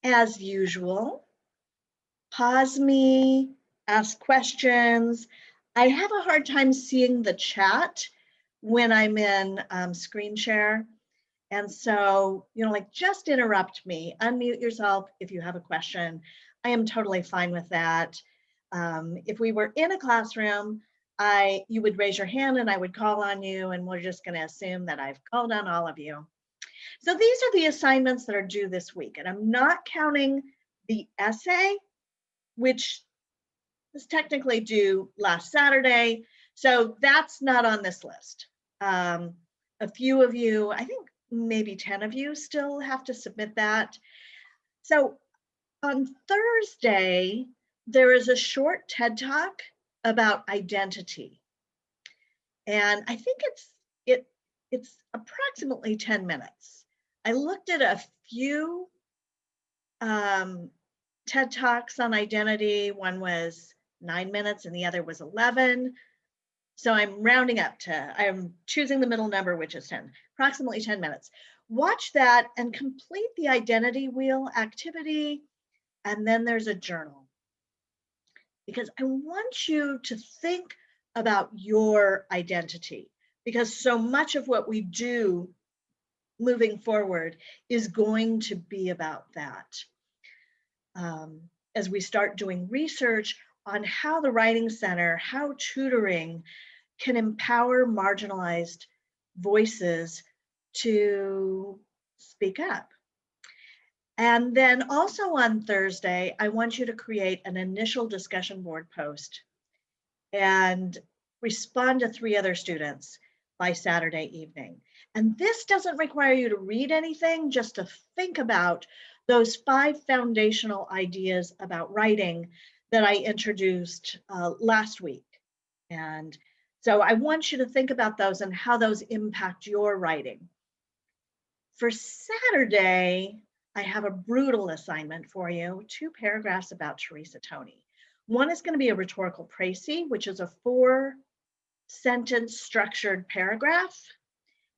As usual, pause me, ask questions. I have a hard time seeing the chat when I'm in screen share. And so, like just interrupt me, unmute yourself if you have a question. I am totally fine with that. If we were in a classroom, you would raise your hand and I would call on you, and we're just going to assume that I've called on all of you. So these are the assignments that are due this week, and I'm not counting the essay, which was technically due last Saturday. So that's not on this list. A few of you, I think maybe 10 of you still have to submit that. So on Thursday, there is a short TED Talk about identity. And I think it's approximately 10 minutes. I looked at a few TED Talks on identity. One was 9 minutes and the other was 11. So I'm rounding up I'm choosing the middle number, which is 10, approximately 10 minutes. Watch that and complete the identity wheel activity. And then there's a journal. Because I want you to think about your identity, because so much of what we do moving forward is going to be about that. As we start doing research on how the Writing Center, how tutoring can empower marginalized voices to speak up. And then also on Thursday, I want you to create an initial discussion board post and respond to 3 other students by Saturday evening. And this doesn't require you to read anything, just to think about those 5 foundational ideas about writing that I introduced last week. And so I want you to think about those and how those impact your writing. For Saturday, I have a brutal assignment for you, 2 paragraphs about Teresa Thonney. One is going to be a rhetorical precis, which is a 4-sentence structured paragraph.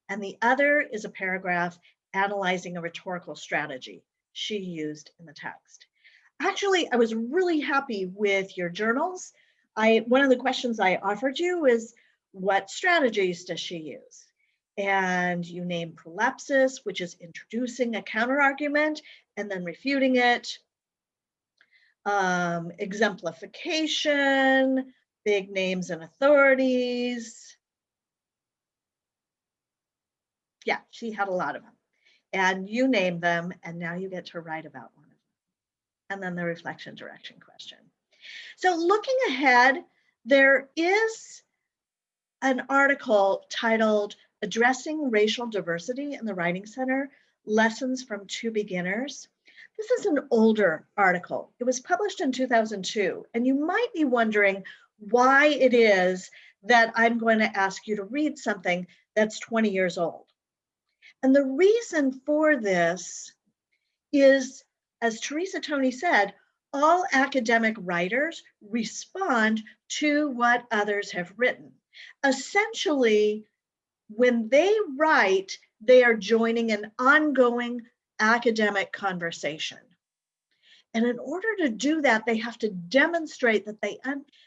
And the other is a paragraph analyzing a rhetorical strategy she used in the text. Actually, I was really happy with your journals. One of the questions I offered you is, what strategies does she use? And you name prolepsis, which is introducing a counterargument and then refuting it. Exemplification, big names and authorities. Yeah, she had a lot of them. And you name them, and now you get to write about one of them. And then the reflection direction question. So looking ahead, there is an article titled Addressing Racial Diversity in the Writing Center, Lessons from 2 Beginners. This is an older article. It was published in 2002, and you might be wondering why it is that I'm going to ask you to read something that's 20 years old. And the reason for this is, as Teresa Thonney said, all academic writers respond to what others have written. Essentially, when they write, they are joining an ongoing academic conversation. And in order to do that, they have to demonstrate that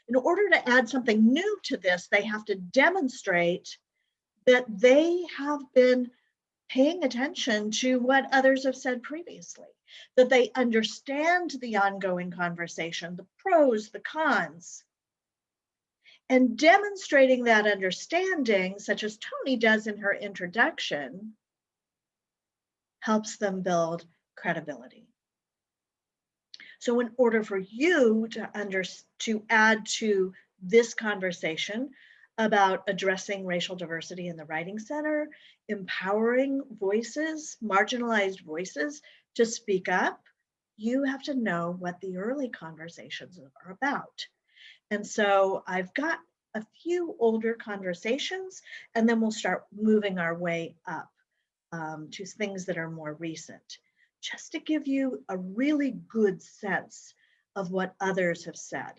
in order to add something new to this, they have to demonstrate that they have been paying attention to what others have said previously, that they understand the ongoing conversation, the pros, the cons. And demonstrating that understanding, such as Thonney does in her introduction, helps them build credibility. So in order for you to add to this conversation about addressing racial diversity in the Writing Center, empowering voices, marginalized voices to speak up, you have to know what the early conversations are about. And so I've got a few older conversations, and then we'll start moving our way up to things that are more recent, just to give you a really good sense of what others have said.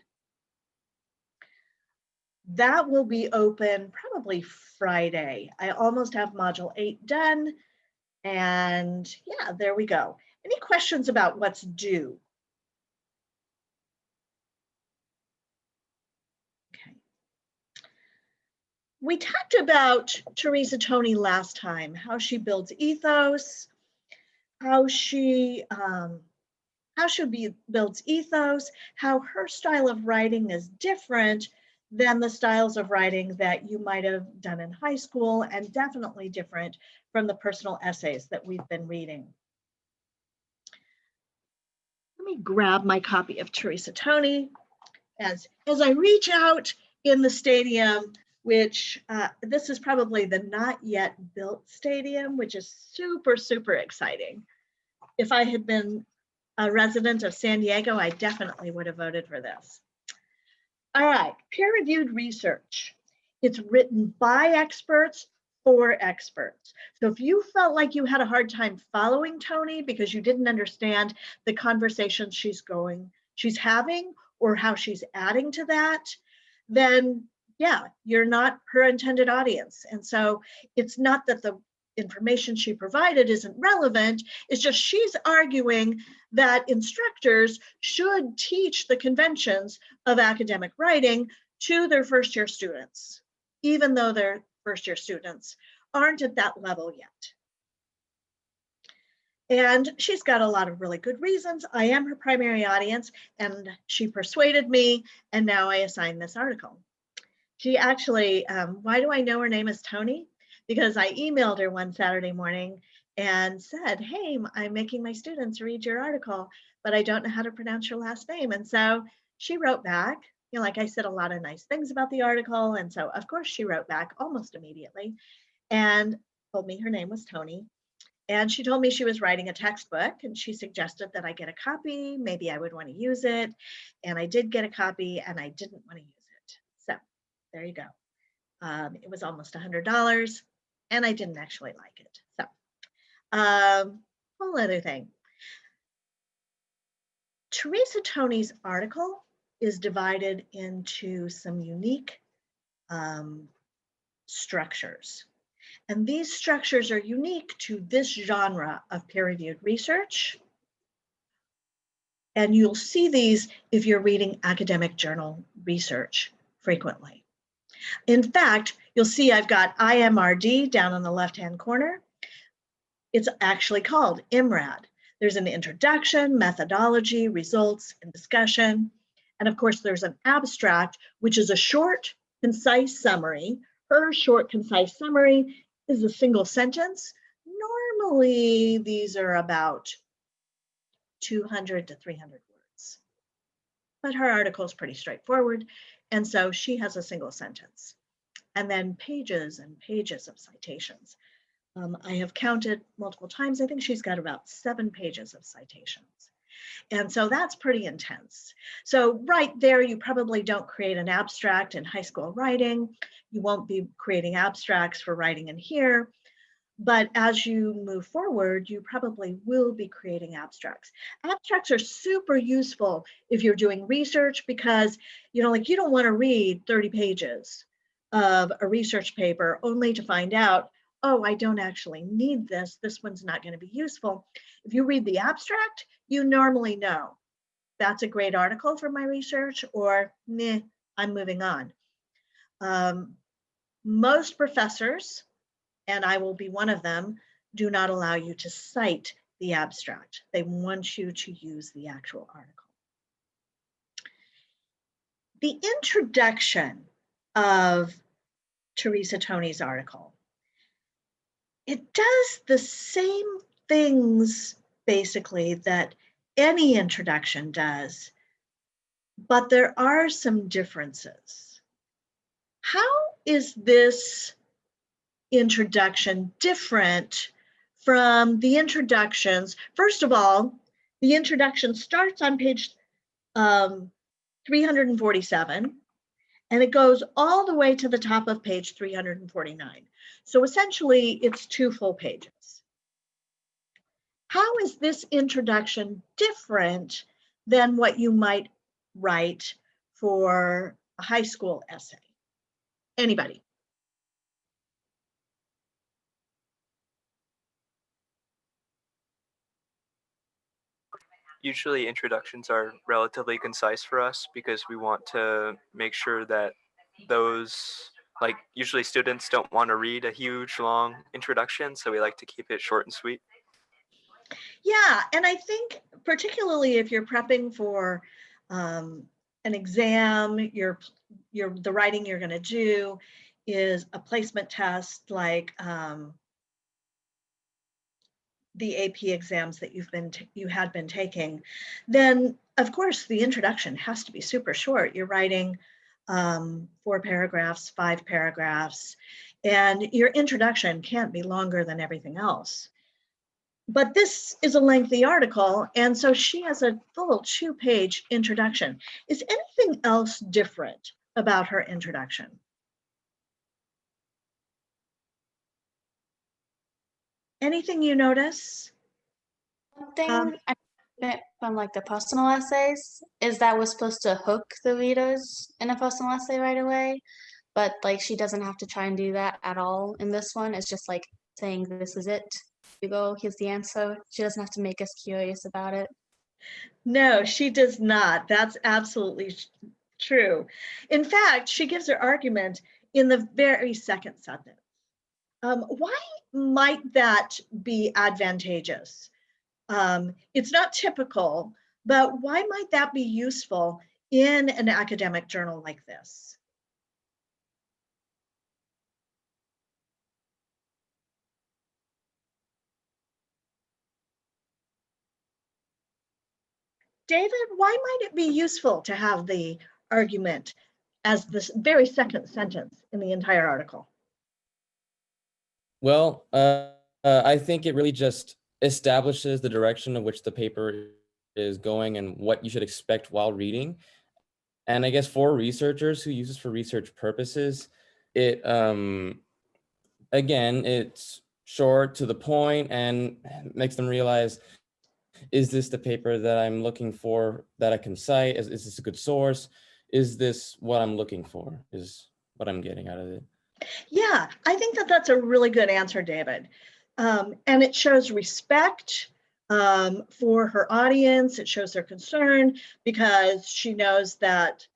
That will be open probably Friday. I almost have module 8 done, and yeah, there we go. Any questions about what's due? Okay. We talked about Teresa Thonney last time, how she builds ethos, how she builds ethos, how her style of writing is different than the styles of writing that you might have done in high school, and definitely different from the personal essays that we've been reading. Let me grab my copy of Teresa Thonney as I reach out in the stadium, which this is probably the not yet built stadium, which is super, super exciting. If I had been a resident of San Diego, I definitely would have voted for this. All right, peer-reviewed research. It's written by experts for experts. So if you felt like you had a hard time following Thonney because you didn't understand the conversation she's having or how she's adding to that, then yeah, you're not her intended audience. And so it's not that the information she provided isn't relevant, it's just she's arguing that instructors should teach the conventions of academic writing to their first year students, even though their first year students aren't at that level yet. And she's got a lot of really good reasons. I am her primary audience, and she persuaded me, and now I assign this article. She actually, why do I know her name is Thonney? Because I emailed her one Saturday morning and said, hey, I'm making my students read your article, but I don't know how to pronounce your last name. And so she wrote back, you know, like I said, a lot of nice things about the article. And so of course she wrote back almost immediately and told me her name was Thonney. And she told me she was writing a textbook, and she suggested that I get a copy. Maybe I would want to use it. And I did get a copy, and I didn't want to use it. So there you go. It was almost $100, and I didn't actually like it. So whole other thing. Teresa Thonney's article is divided into some unique structures. And these structures are unique to this genre of peer-reviewed research. And you'll see these if you're reading academic journal research frequently. In fact, you'll see I've got IMRD down on the left-hand corner. It's actually called IMRAD. There's an introduction, methodology, results, and discussion. And of course, there's an abstract, which is a short, concise summary. Her short, concise summary is a single sentence. Normally, these are about 200 to 300 words. But her article is pretty straightforward. And so she has a single sentence. And then pages and pages of citations. I have counted multiple times. I think she's got about 7 pages of citations. And so that's pretty intense. So right there, you probably don't create an abstract in high school writing. You won't be creating abstracts for writing in here. But as you move forward, you probably will be creating abstracts. Abstracts are super useful if you're doing research because, you know, like you don't want to read 30 pages of a research paper only to find out, oh, I don't actually need this. This one's not going to be useful. If you read the abstract, you normally know that's a great article for my research, or meh, I'm moving on. Most professors, and I will be one of them, do not allow you to cite the abstract. They want you to use the actual article. The introduction of Teresa Thonney's article, it does the same things basically that any introduction does, but there are some differences. How is this introduction different from the introductions? First of all, the introduction starts on page 347, and it goes all the way to the top of page 349. So essentially, it's 2 full pages. How is this introduction different than what you might write for a high school essay? Anybody? Usually introductions are relatively concise for us because we want to make sure that those, like, usually students don't want to read a huge long introduction, so we like to keep it short and sweet. Yeah, and I think particularly if you're prepping for an exam, the writing you're going to do is a placement test like the AP exams that you had been taking, then of course the introduction has to be super short. You're writing 4 paragraphs, 5 paragraphs, and your introduction can't be longer than everything else. But this is a lengthy article, and so she has a full 2-page introduction. Is anything else different about her introduction? Anything you notice? One thing I get from like the personal essays is that we're supposed to hook the readers in a personal essay right away, but like she doesn't have to try and do that at all in this one. It's just like saying this is it. You go, here's the answer. She doesn't have to make us curious about it. No, she does not. That's absolutely true. In fact, she gives her argument in the very second sentence. Why might that be advantageous? It's not typical, but why might that be useful in an academic journal like this? David, why might it be useful to have the argument as the very second sentence in the entire article? Well, I think it really just establishes the direction of which the paper is going and what you should expect while reading. And I guess for researchers who use this for research purposes, it again, it's short to the point and makes them realize, is this the paper that I'm looking for that I can cite? Is this a good source? Is this what I'm looking for? Is what I'm getting out of it. Yeah, I think that that's a really good answer, David. And it shows respect for her audience. It shows their concern because she knows that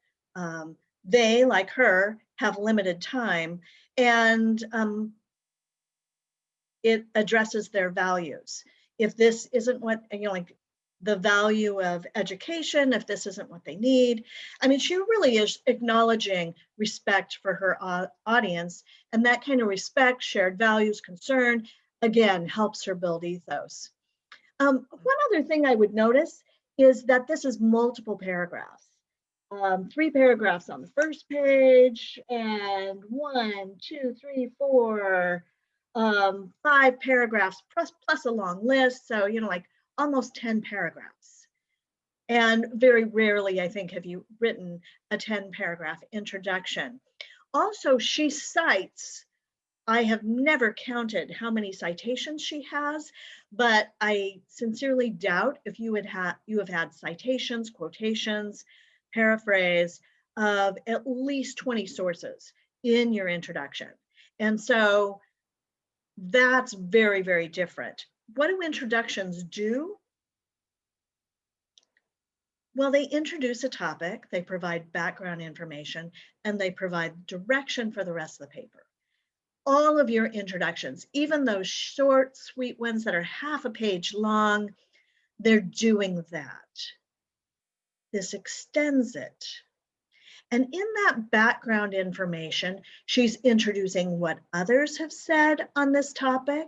they, like her, have limited time, and it addresses their values. If this isn't what, like the value of education, if this isn't what they need, I mean, she really is acknowledging respect for her audience, and that kind of respect, shared values, concern, again, helps her build ethos. One other thing I would notice is that this is multiple paragraphs. 3 paragraphs on the first page, and 1, 2, 3, 4, 5 paragraphs plus a long list. So, like almost 10 paragraphs. And very rarely, I think, have you written a 10-paragraph introduction. Also, she cites, I have never counted how many citations she has, but I sincerely doubt if you have had citations, quotations, paraphrase of at least 20 sources in your introduction. And so that's very, very different. What do introductions do? Well, they introduce a topic, they provide background information, and they provide direction for the rest of the paper. All of your introductions, even those short, sweet ones that are half a page long, they're doing that. This extends it. And in that background information, she's introducing what others have said on this topic.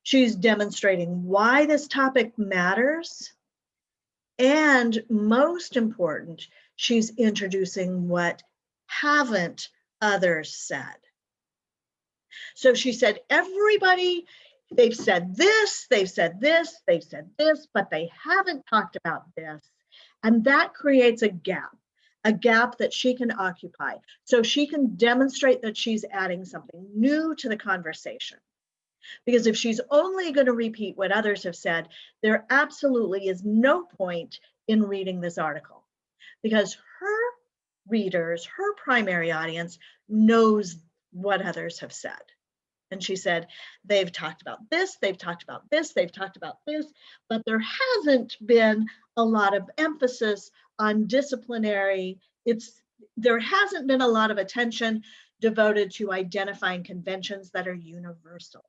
She's demonstrating why this topic matters. And most important, she's introducing what haven't others said. So she said, everybody, they've said this, they've said this, they've said this, but they haven't talked about this. And that creates a gap that she can occupy. So she can demonstrate that she's adding something new to the conversation. Because if she's only going to repeat what others have said, there absolutely is no point in reading this article, because her readers, her primary audience, knows what others have said. And she said, they've talked about this, they've talked about this, they've talked about this, but there hasn't been a lot of emphasis on disciplinary. There hasn't been a lot of attention devoted to identifying conventions that are universal.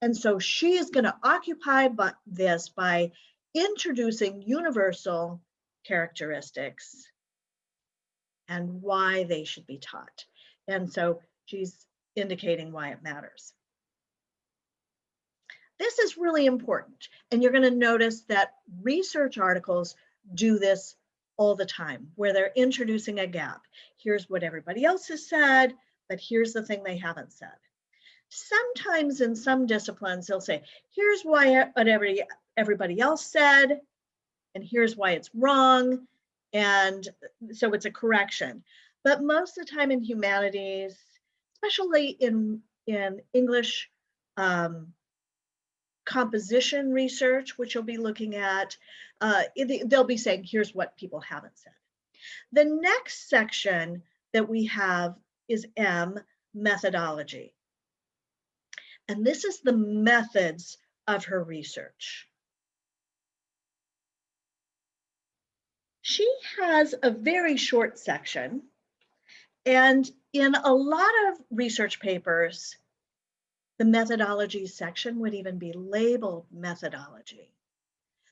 And so she is going to occupy this by introducing universal characteristics and why they should be taught. And so she's indicating why it matters. This is really important. And you're going to notice that research articles do this all the time, where they're introducing a gap. Here's what everybody else has said, but here's the thing they haven't said. Sometimes in some disciplines, they'll say, here's why what everybody else said, and here's why it's wrong. And so it's a correction. But most of the time in humanities, especially in English composition research, which you'll be looking at, they'll be saying, here's what people haven't said. The next section that we have is M, methodology. And this is the methods of her research. She has a very short section, and in a lot of research papers, the methodology section would even be labeled methodology.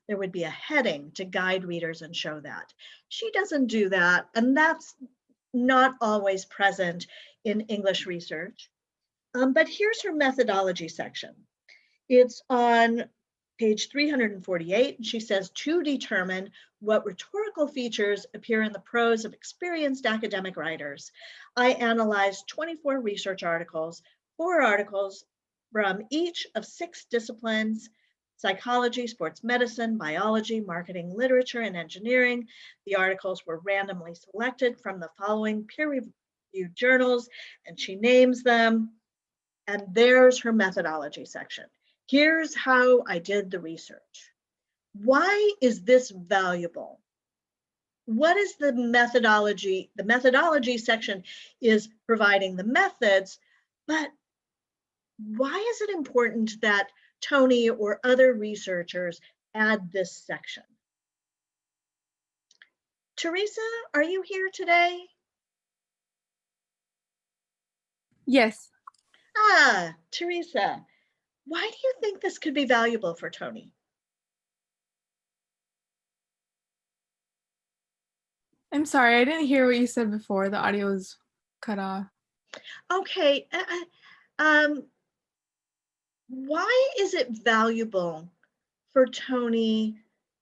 There would be a heading to guide readers and show that. She doesn't do that, and that's not always present in English research. But here's her methodology section. It's on page 348. She says, to determine what rhetorical features appear in the prose of experienced academic writers, I analyzed 24 research articles, 4 articles from each of 6 disciplines: psychology, sports medicine, biology, marketing, literature, and engineering. The articles were randomly selected from the following peer-reviewed journals, and she names them. And there's her methodology section. Here's how I did the research. Why is this valuable? What is the methodology? The methodology section is providing the methods, but why is it important that Thonney or other researchers add this section? Teresa, are you here today? Yes. Ah, Teresa, why do you think this could be valuable for Thonney? I'm sorry, I didn't hear what you said before. The audio was cut off. Okay, why is it valuable for Thonney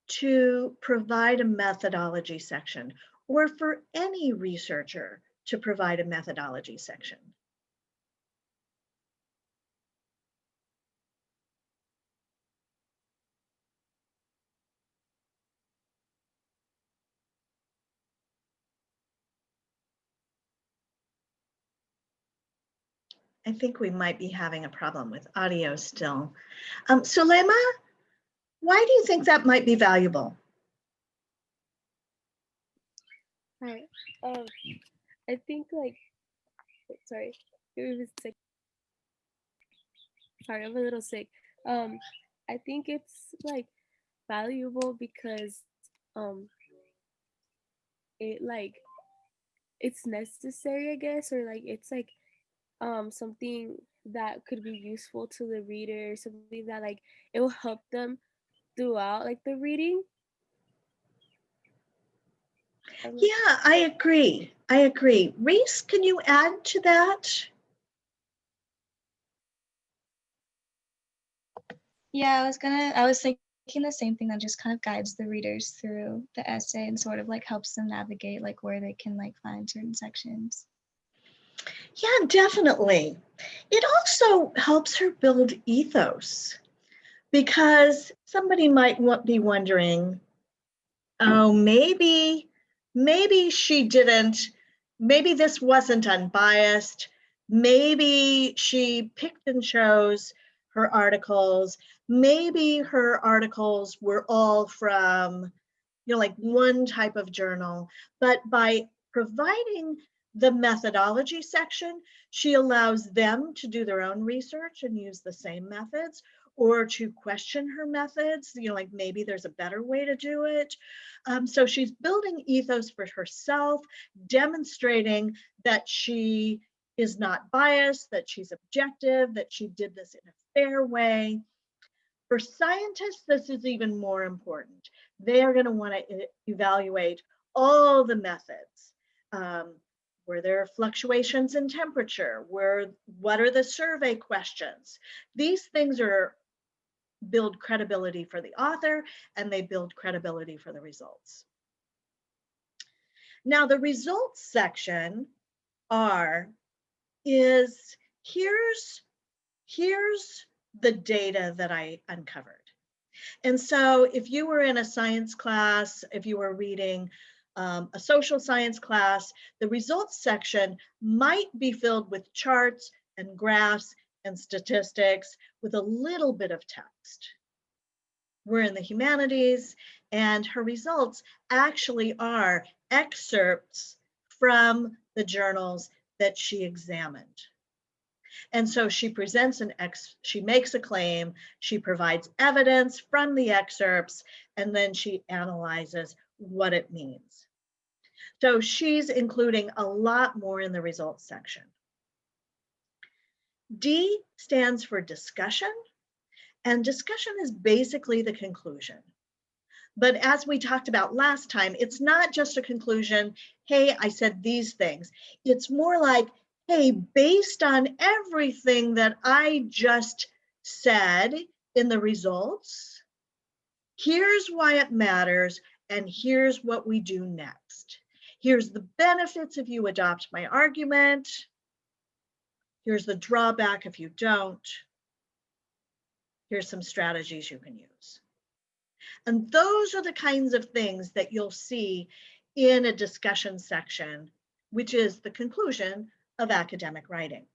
to provide a methodology section, or for any researcher to provide a methodology section? I think we might be having a problem with audio still. Sulema, why do you think that might be valuable? Hi. I think sorry, it was sick. Sorry, I'm a little sick. I think it's valuable because it's necessary, I guess, or it's something that could be useful to the reader, something that it will help them throughout the reading. Yeah, I agree. Reese, can you add to that? Yeah, I was thinking the same thing, that just kind of guides the readers through the essay and sort of helps them navigate where they can find certain sections. Yeah, definitely. It also helps her build ethos, because somebody might be wondering, oh, maybe she didn't, maybe this wasn't unbiased, maybe she picked and chose her articles, maybe her articles were all from one type of journal. But by providing the methodology section, she allows them to do their own research and use the same methods, or to question her methods, like maybe there's a better way to do it. So she's building ethos for herself, demonstrating that she is not biased, that she's objective, that she did this in a fair way. For scientists, this is even more important. They are going to want to evaluate all the methods. Were there fluctuations in temperature? What are the survey questions? These things build credibility for the author, and they build credibility for the results. Now, the results section is here's the data that I uncovered. And so if you were in a science class, if you were reading a social science class, the results section might be filled with charts and graphs and statistics with a little bit of text. We're in the humanities, and her results actually are excerpts from the journals that she examined. And so she presents she makes a claim, she provides evidence from the excerpts, and then she analyzes what it means. So she's including a lot more in the results section. D stands for discussion, and discussion is basically the conclusion. But as we talked about last time, it's not just a conclusion, hey, I said these things. It's more like, hey, based on everything that I just said in the results, here's why it matters, and here's what we do next. Here's the benefits if you adopt my argument. Here's the drawback if you don't. Here's some strategies you can use. And those are the kinds of things that you'll see in a discussion section, which is the conclusion of academic writing.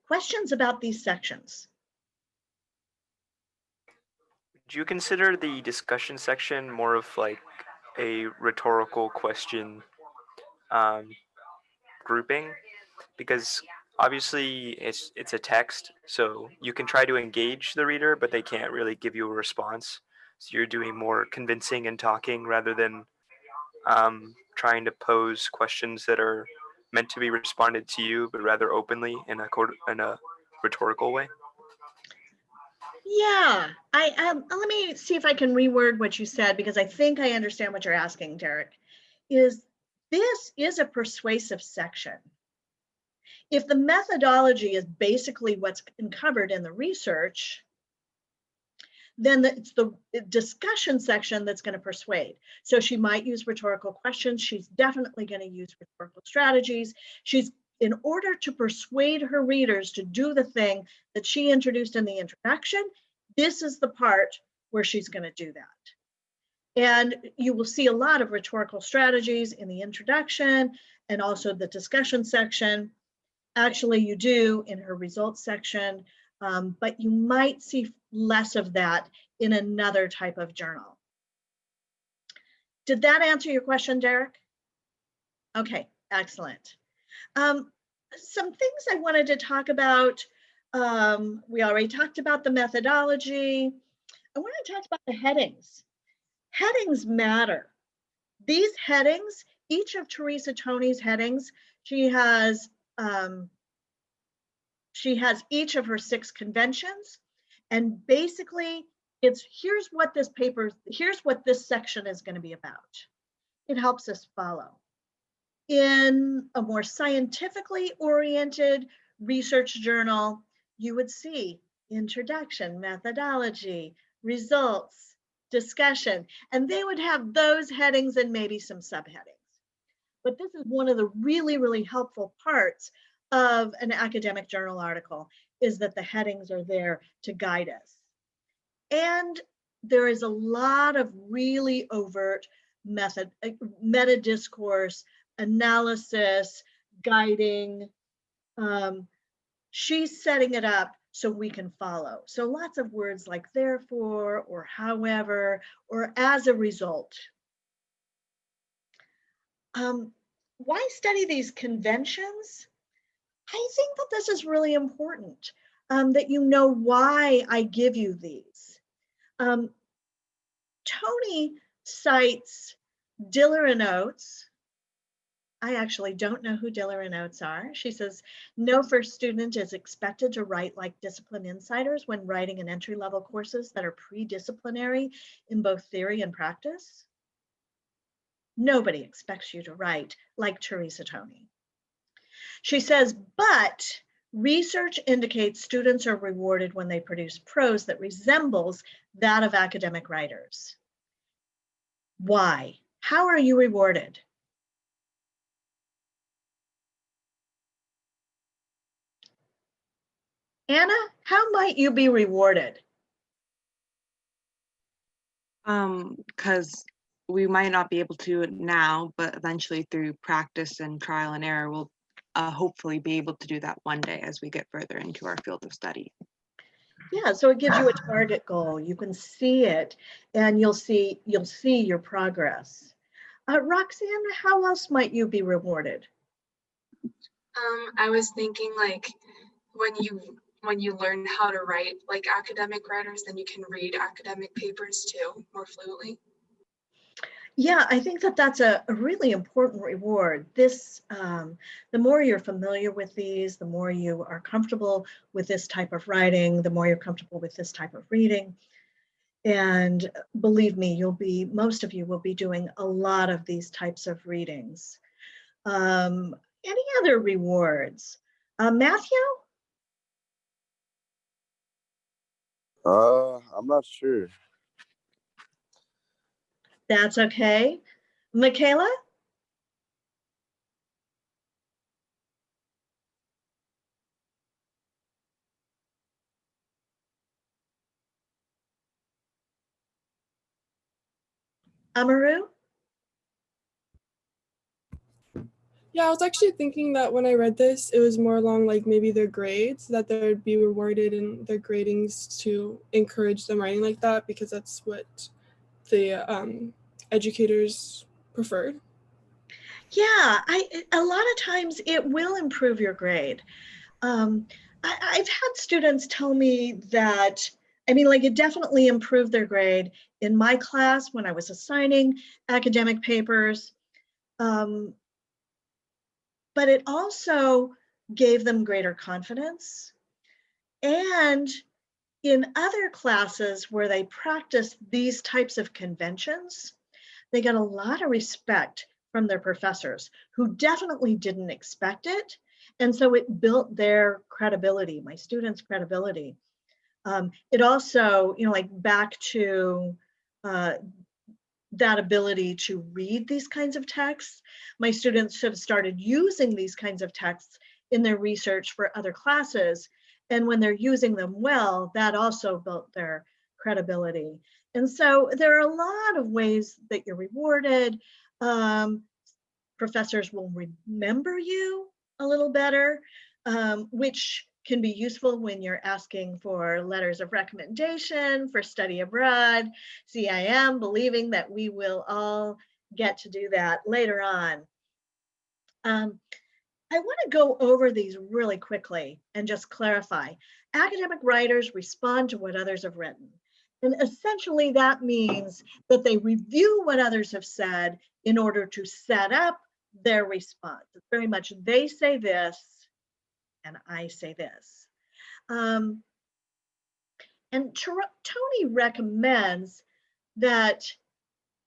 Questions about these sections? Do you consider the discussion section more of like a rhetorical question grouping? Because obviously it's a text, so you can try to engage the reader, but they can't really give you a response. So you're doing more convincing and talking rather than trying to pose questions that are meant to be responded to you, but rather openly in a rhetorical way. Yeah, let me see if I can reword what you said, because I think I understand what you're asking, Derek. This is a persuasive section. If the methodology is basically what's covered in the research, then it's the discussion section that's going to persuade. So she might use rhetorical questions. She's definitely going to use rhetorical strategies. In order to persuade her readers to do the thing that she introduced in the introduction, this is the part where she's going to do that. And you will see a lot of rhetorical strategies in the introduction and also the discussion section. Actually, you do in her results section, but you might see less of that in another type of journal. Did that answer your question, Derek? Okay, excellent. Some things I wanted to talk about. We already talked about the methodology. I want to talk about the headings. Headings matter. These headings, each of Teresa Thonney's headings, she has each of her 6 conventions, and basically here's what this section is going to be about. It helps us follow. In a more scientifically oriented research journal, you would see introduction, methodology, results, discussion, and they would have those headings and maybe some subheadings. But this is one of the really, really helpful parts of an academic journal article, is that the headings are there to guide us. And there is a lot of really overt meta discourse, analysis, guiding. She's setting it up so we can follow. So lots of words like therefore, or however, or as a result. Why study these conventions? I think that this is really important. that you know why I give you these. Tony cites Diller and Oates. I actually don't know who Diller and Oates are. She says, no first student is expected to write like discipline insiders when writing in entry-level courses that are pre-disciplinary in both theory and practice. Nobody expects you to write like Teresa Thonney. She says, but research indicates students are rewarded when they produce prose that resembles that of academic writers. Why? How are you rewarded? Anna, how might you be rewarded? Because we might not be able to now, but eventually through practice and trial and error, we'll hopefully be able to do that one day as we get further into our field of study. Yeah, so it gives you a target goal. You can see it, and you'll see your progress. Roxanne, how else might you be rewarded? I was thinking like when you learn how to write like academic writers, then you can read academic papers too more fluently. Yeah, I think that that's a really important reward. This, the more you're familiar with these, the more you are comfortable with this type of writing, the more you're comfortable with this type of reading. And believe me, most of you will be doing a lot of these types of readings. Any other rewards? Matthew? I'm not sure. That's okay. Michaela? Amaru? Yeah, I was actually thinking that when I read this, it was more along like maybe their grades, that they would be rewarded in their gradings to encourage them writing like that, because that's what the educators preferred. Yeah, a lot of times it will improve your grade. I've had students tell me that, I mean, like it definitely improved their grade in my class when I was assigning academic papers. But it also gave them greater confidence. And in other classes where they practiced these types of conventions, they got a lot of respect from their professors who definitely didn't expect it. And so it built their credibility, my students' credibility. It also, like back to that ability to read these kinds of texts. My students have started using these kinds of texts in their research for other classes. And when they're using them well, that also built their credibility. And so there are a lot of ways that you're rewarded. Professors will remember you a little better, which can be useful when you're asking for letters of recommendation for study abroad. See, I am believing that we will all get to do that later on. I want to go over these really quickly and just clarify. Academic writers respond to what others have written. And essentially that means that they review what others have said in order to set up their response. It's very much they say this and I say this. And Tony recommends that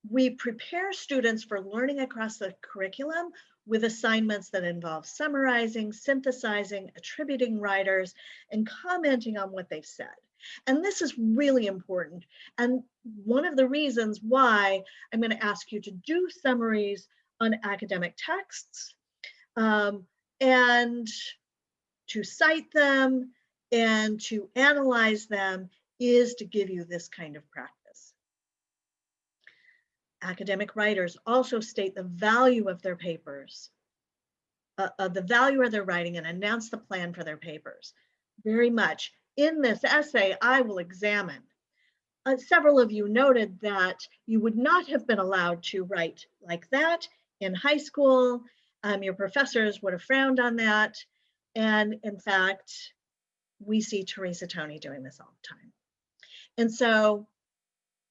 we prepare students for learning across the curriculum with assignments that involve summarizing, synthesizing, attributing writers, and commenting on what they've said. And this is really important. And one of the reasons why I'm going to ask you to do summaries on academic texts and to cite them and to analyze them is to give you this kind of practice. Academic writers also state the value of their papers, the value of their writing, and announce the plan for their papers. Very much. In this essay, I will examine. Several of you noted that you would not have been allowed to write like that in high school. Your professors would have frowned on that. And in fact, we see Teresa Thonney doing this all the time. And so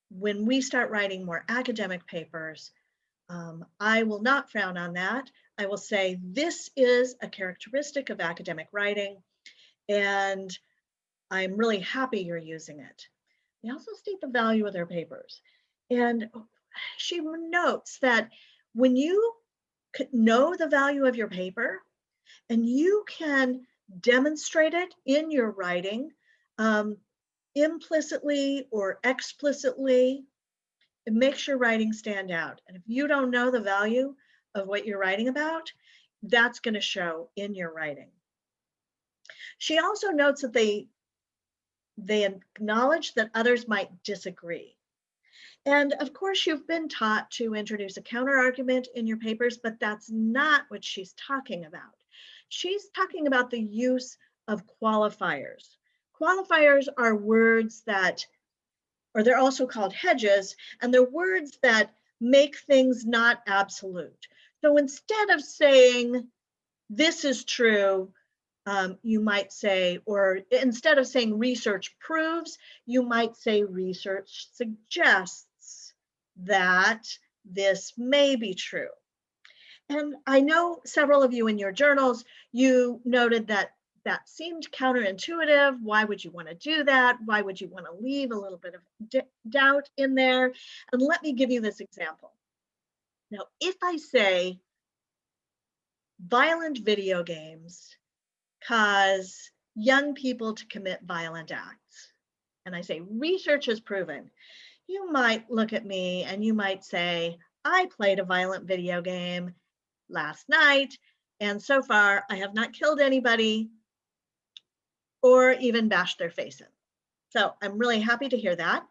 when we start writing more academic papers, I will not frown on that. I will say, this is a characteristic of academic writing, and I'm really happy you're using it. They also state the value of their papers. And she notes that when you know the value of your paper and you can demonstrate it in your writing, implicitly or explicitly, it makes your writing stand out. And if you don't know the value of what you're writing about, that's going to show in your writing. She also notes that they acknowledge that others might disagree. And of course, you've been taught to introduce a counter argument in your papers, but that's not what she's talking about. She's talking about the use of qualifiers. Qualifiers are words that, or they're also called hedges, and they're words that make things not absolute. So instead of saying, this is true, you might say, or instead of saying research proves, you might say research suggests that this may be true. And I know several of you in your journals, you noted that that seemed counterintuitive. Why would you want to do that? Why would you want to leave a little bit of doubt in there? And let me give you this example. Now, if I say violent video games cause young people to commit violent acts, and I say research has proven, you might look at me and you might say, I played a violent video game last night, and so far I have not killed anybody or even bashed their face in. So I'm really happy to hear that.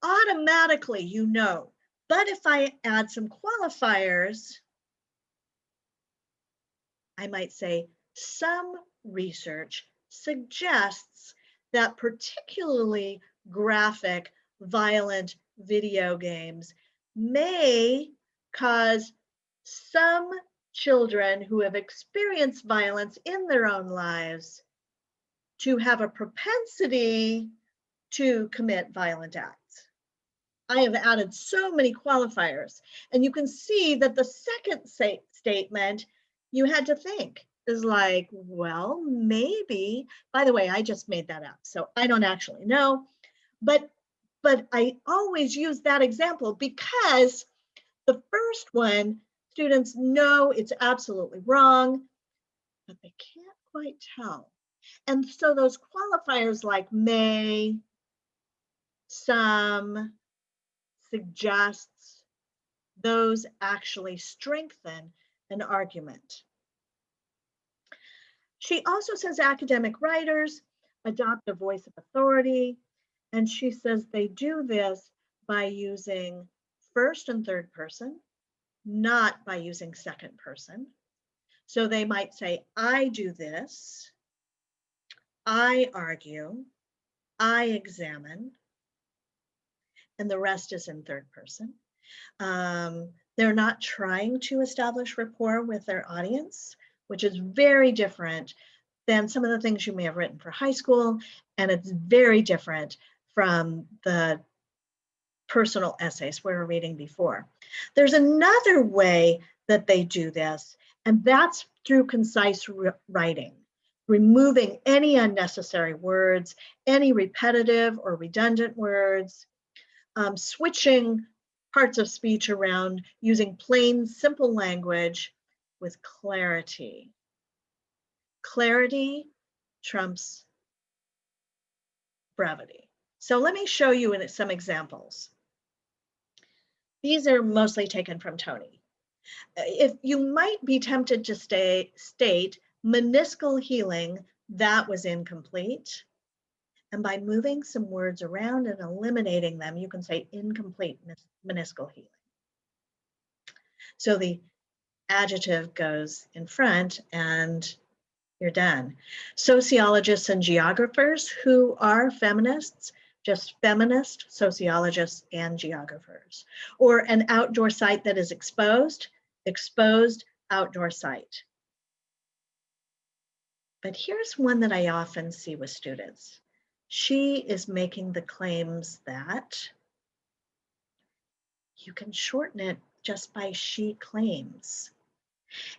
Automatically, you know, but if I add some qualifiers, I might say some research suggests that particularly graphic, violent video games may cause some children who have experienced violence in their own lives to have a propensity to commit violent acts. I have added so many qualifiers, and you can see that the second statement you had to think is like, well, maybe, by the way, I just made that up, so I don't actually know, but I always use that example because the first one, students know it's absolutely wrong, but they can't quite tell. And so those qualifiers like may, some, suggests, those actually strengthen an argument. She also says academic writers adopt a voice of authority, and she says they do this by using first and third person, not by using second person. So they might say, I do this, I argue, I examine, and the rest is in third person. They're not trying to establish rapport with their audience, which is very different than some of the things you may have written for high school, and it's very different from the personal essays we were reading before. There's another way that they do this, and that's through concise writing, removing any unnecessary words, any repetitive or redundant words, switching parts of speech around, using plain, simple language with clarity. Clarity trumps brevity. So let me show you some examples. These are mostly taken from Thonney. If you might be tempted to state meniscal healing, that was incomplete. And by moving some words around and eliminating them, you can say incomplete meniscal healing. So the adjective goes in front and you're done. Sociologists and geographers who are feminists, just feminist sociologists and geographers. Or an outdoor site that is exposed, exposed outdoor site. But here's one that I often see with students. She is making the claims that you can shorten it just by she claims.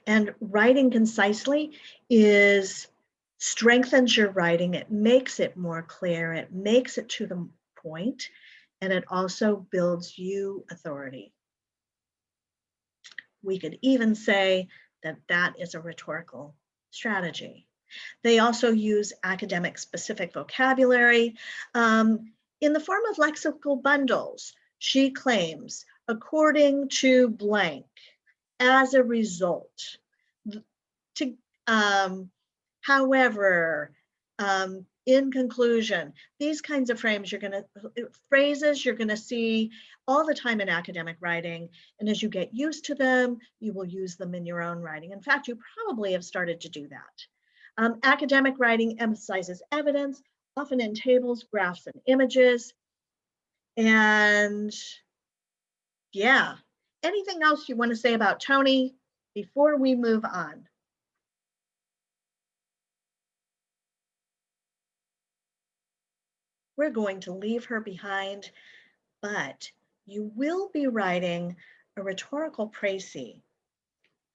And writing concisely strengthens your writing. It makes it more clear. It makes it to the point, and it also builds you authority. We could even say that that is a rhetorical strategy. They also use academic specific vocabulary in the form of lexical bundles. She claims, according to blank, as a result, to, however, in conclusion, these kinds of phrases you're going to see all the time in academic writing. And as you get used to them, you will use them in your own writing. In fact, you probably have started to do that. Academic writing emphasizes evidence, often in tables, graphs, and images. And yeah, anything else you want to say about Tony before we move on? We're going to leave her behind, but you will be writing a rhetorical précis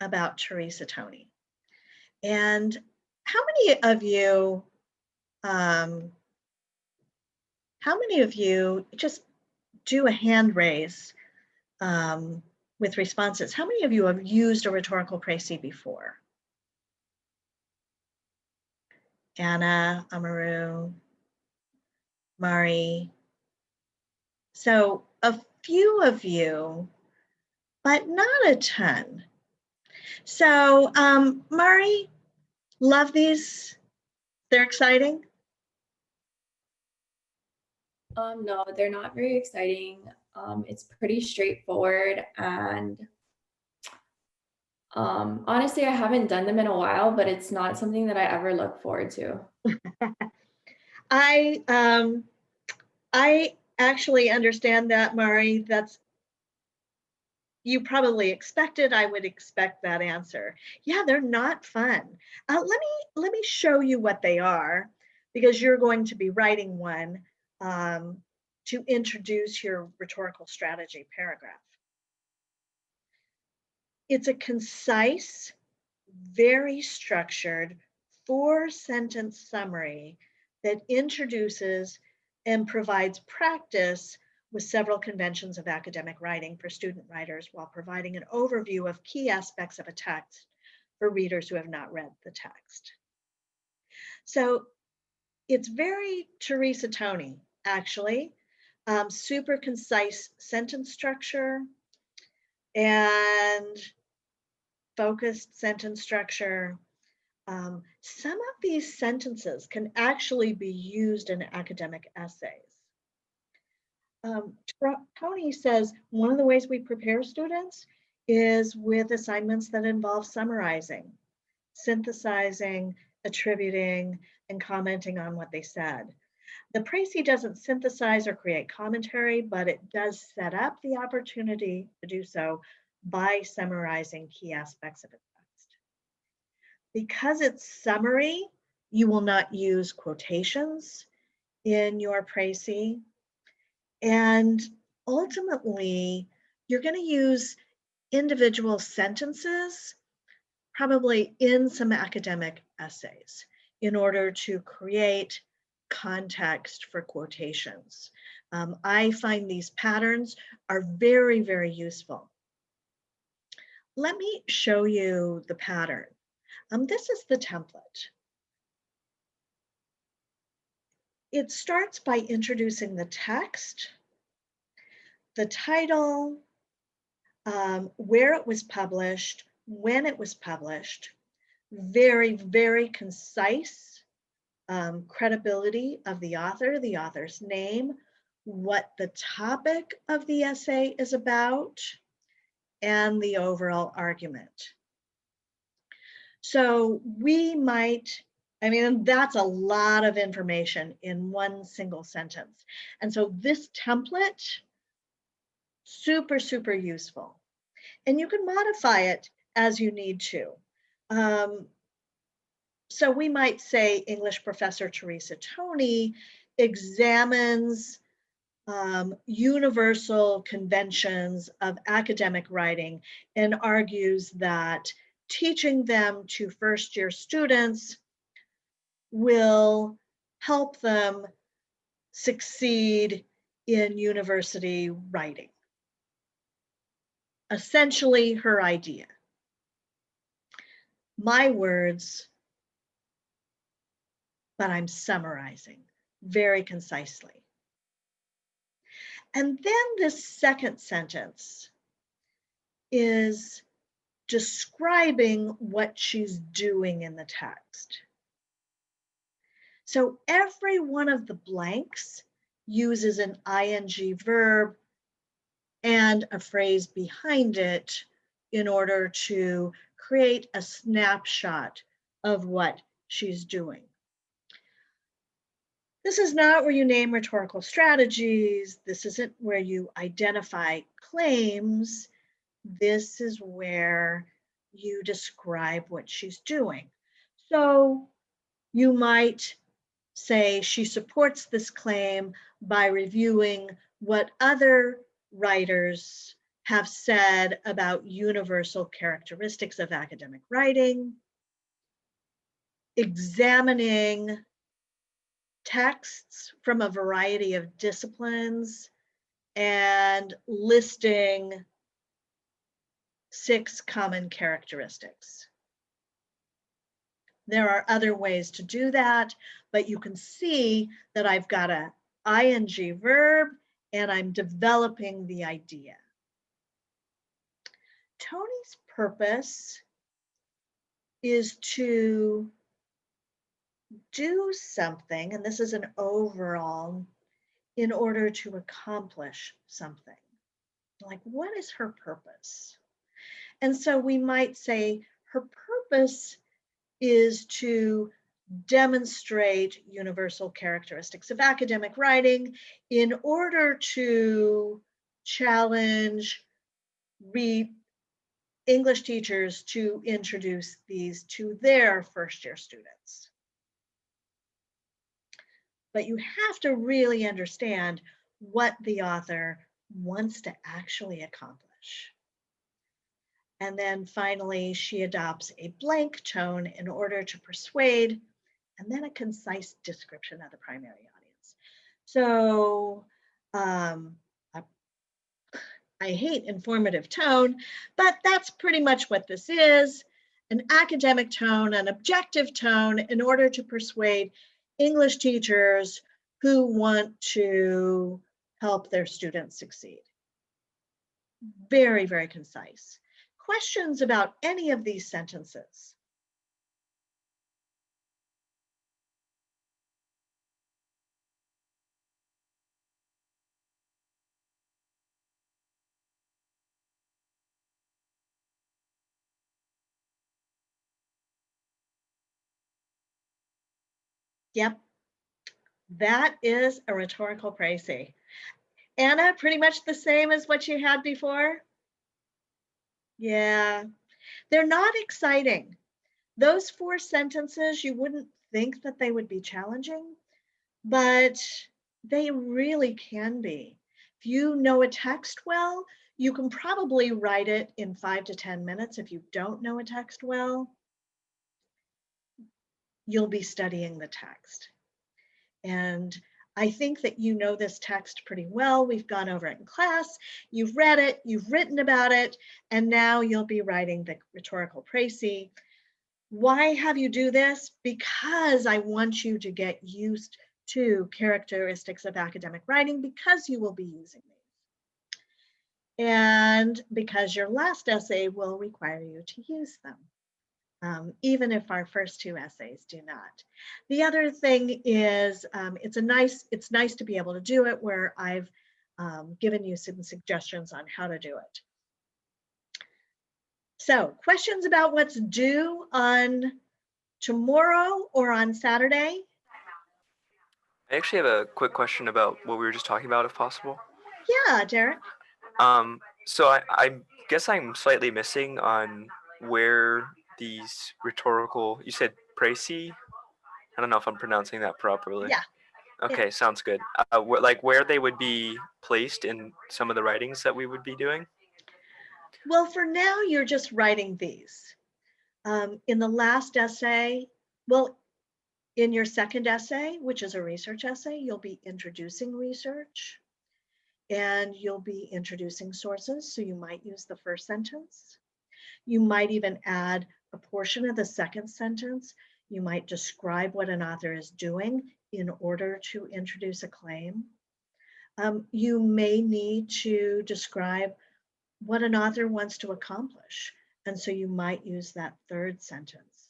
about Teresa Thonney. And how many of you just do a hand raise with responses? How many of you have used a rhetorical précis before? Anna, Amaru, Mari. So a few of you, but not a ton. So Mari, love these. They're exciting. No, they're not very exciting. It's pretty straightforward, and honestly, I haven't done them in a while, but it's not something that I ever look forward to. I actually understand that, Mari. You probably expected. I would expect that answer. Yeah, they're not fun. Let me show you what they are, because you're going to be writing one to introduce your rhetorical strategy paragraph. It's a concise, very structured 4-sentence summary that introduces and provides practice with several conventions of academic writing for student writers, while providing an overview of key aspects of a text for readers who have not read the text. So it's very Teresa Thonney, actually. Super concise sentence structure and focused sentence structure. Some of these sentences can actually be used in academic essays. Tony says one of the ways we prepare students is with assignments that involve summarizing, synthesizing, attributing, and commenting on what they said. The précis doesn't synthesize or create commentary, but it does set up the opportunity to do so by summarizing key aspects of a text. Because it's summary, you will not use quotations in your précis. And ultimately, you're going to use individual sentences, probably in some academic essays, in order to create context for quotations. I find these patterns are very, very useful. Let me show you the pattern. This is the template. It starts by introducing the text, the title, where it was published, when it was published, very, very concise credibility of the author's name, what the topic of the essay is about, and the overall argument. So that's a lot of information in one single sentence. And so this template, super, super useful. And you can modify it as you need to. So we might say English professor Teresa Thonney examines universal conventions of academic writing and argues that teaching them to first-year students will help them succeed in university writing. Essentially, her idea. My words, but I'm summarizing very concisely. And then this second sentence is describing what she's doing in the text. So every one of the blanks uses an ing verb and a phrase behind it in order to create a snapshot of what she's doing. This is not where you name rhetorical strategies. This isn't where you identify claims. This is where you describe what she's doing. So you might say she supports this claim by reviewing what other writers have said about universal characteristics of academic writing, examining texts from a variety of disciplines, and listing 6 common characteristics. There are other ways to do that, but you can see that I've got a ing verb and I'm developing the idea. Tony's purpose is to do something, and this is an overall, in order to accomplish something. Like, what is her purpose? And so we might say her purpose is to demonstrate universal characteristics of academic writing in order to challenge English teachers to introduce these to their first-year students. But you have to really understand what the author wants to actually accomplish. And then finally, she adopts a blank tone in order to persuade, and then a concise description of the primary audience. So I hate informative tone, but that's pretty much what this is: an academic tone, an objective tone in order to persuade English teachers who want to help their students succeed. Very, very concise. Questions about any of these sentences? Yep, that is a rhetorical précis. Anna, pretty much the same as what you had before? Yeah, they're not exciting. Those 4 sentences, you wouldn't think that they would be challenging, but they really can be. If you know a text well, you can probably write it in 5 to 10 minutes. If you don't know a text well, you'll be studying the text. And I think that you know this text pretty well. We've gone over it in class. You've read it, you've written about it, and now you'll be writing the rhetorical précis. Why have you do this? Because I want you to get used to characteristics of academic writing, because you will be using these. And because your last essay will require you to use them. Even if our first 2 essays do not. The other thing is it's nice to be able to do it where I've given you some suggestions on how to do it. So, questions about what's due on tomorrow or on Saturday? I actually have a quick question about what we were just talking about, if possible. Yeah, Derek. So I guess I'm slightly missing on where these rhetorical, you said Precis. I don't know if I'm pronouncing that properly. Yeah. Okay, sounds good. Like where they would be placed in some of the writings that we would be doing? Well, for now, you're just writing these. In the last essay, well, in your second essay, which is a research essay, you'll be introducing research and you'll be introducing sources. So you might use the first sentence. You might even add a portion of the second sentence. You might describe what an author is doing in order to introduce a claim. You may need to describe what an author wants to accomplish. And so you might use that third sentence.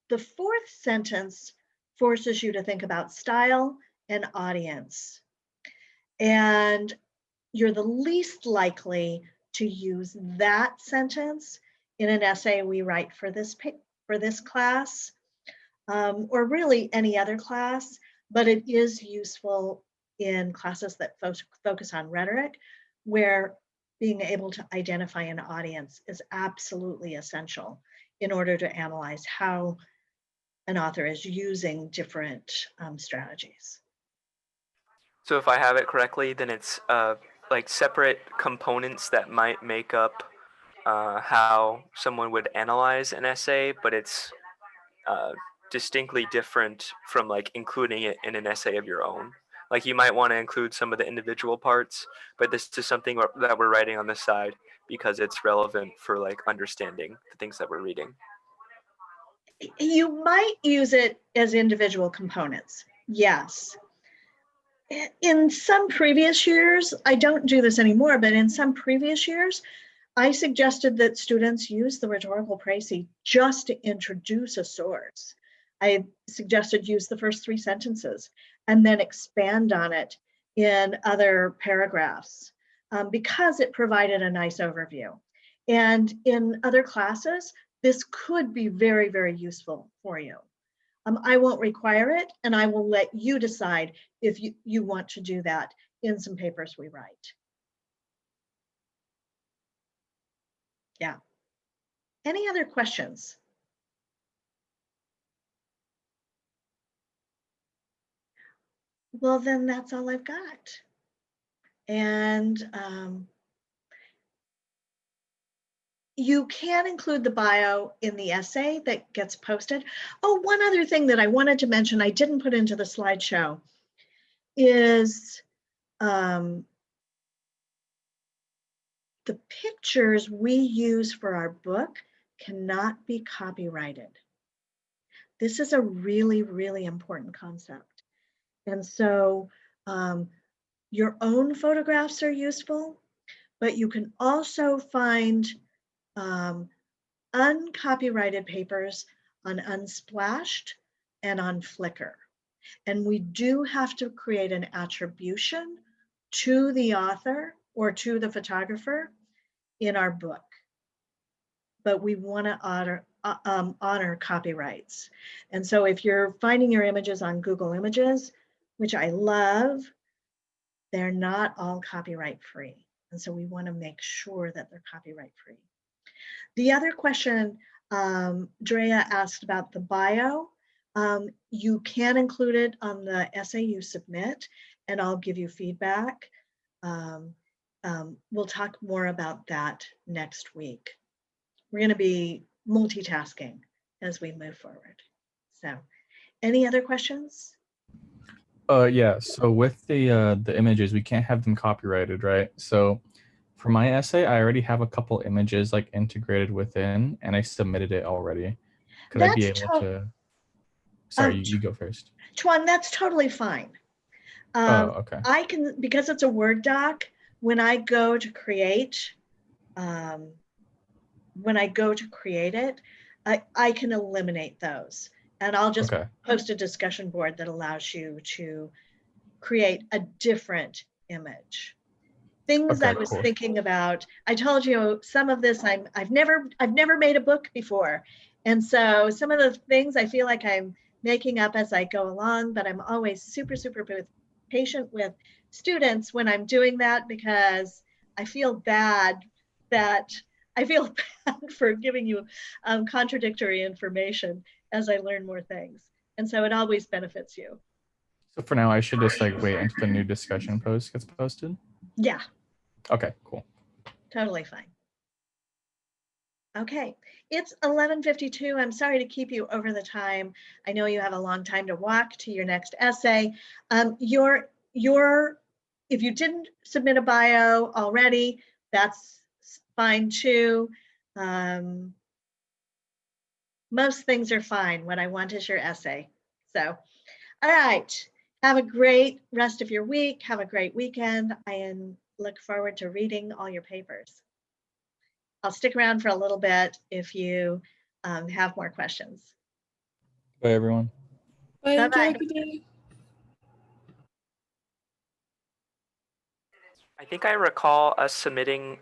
The fourth sentence forces you to think about style and audience. And you're the least likely to use that sentence in an essay we write for this class, or really any other class, but it is useful in classes that focus on rhetoric, where being able to identify an audience is absolutely essential in order to analyze how an author is using different strategies. So if I have it correctly, then it's like separate components that might make up how someone would analyze an essay, but it's distinctly different from like including it in an essay of your own. Like you might want to include some of the individual parts, but this is something that we're writing on the side because it's relevant for like understanding the things that we're reading. You might use it as individual components, yes. In some previous years, I don't do this anymore, but in some previous years, I suggested that students use the rhetorical precis just to introduce a source. I suggested use the first 3 sentences and then expand on it in other paragraphs because it provided a nice overview. And in other classes, this could be very, very useful for you. I won't require it, and I will let you decide if you want to do that in some papers we write. Yeah. Any other questions? Well, then that's all I've got. And you can include the bio in the essay that gets posted. Oh, one other thing that I wanted to mention, I didn't put into the slideshow, is the pictures we use for our book cannot be copyrighted. This is a really, really important concept. And so your own photographs are useful, but you can also find uncopyrighted papers on Unsplash and on Flickr. And we do have to create an attribution to the author or to the photographer in our book. But we want to honor copyrights. And so if you're finding your images on Google Images, which I love, they're not all copyright free. And so we want to make sure that they're copyright free. The other question Drea asked about the bio, you can include it on the essay you submit, and I'll give you feedback. We'll talk more about that next week. We're going to be multitasking as we move forward. So, any other questions? Yeah. So with the images, we can't have them copyrighted, right? So for my essay, I already have a couple images like integrated within, and I submitted it already. Could I be able to? Sorry, you go first. Tuan, that's totally fine. Okay. I can, because it's a Word doc, when I go to create, it, I can eliminate those. And I'll just post a discussion board that allows you to create a different image. Things I was thinking about, I told you some of this I've never made a book before. And so some of the things I feel like I'm making up as I go along, but I'm always super, super patient with students when I'm doing that, because I feel bad for giving you contradictory information. as I learn more things. And so it always benefits you. So for now, I should just like wait until the new discussion post gets posted. Yeah, Okay, cool. totally fine. Okay, it's 11:52. I'm sorry to keep you over the time. I know you have a long time to walk to your next essay. If you didn't submit a bio already, that's fine too. Most things are fine. What I want is your essay. So, all right. Have a great rest of your week. Have a great weekend. I look forward to reading all your papers. I'll stick around for a little bit if you have more questions. Bye, everyone. Bye. Enjoy Bye-bye. a good day. I think I recall us submitting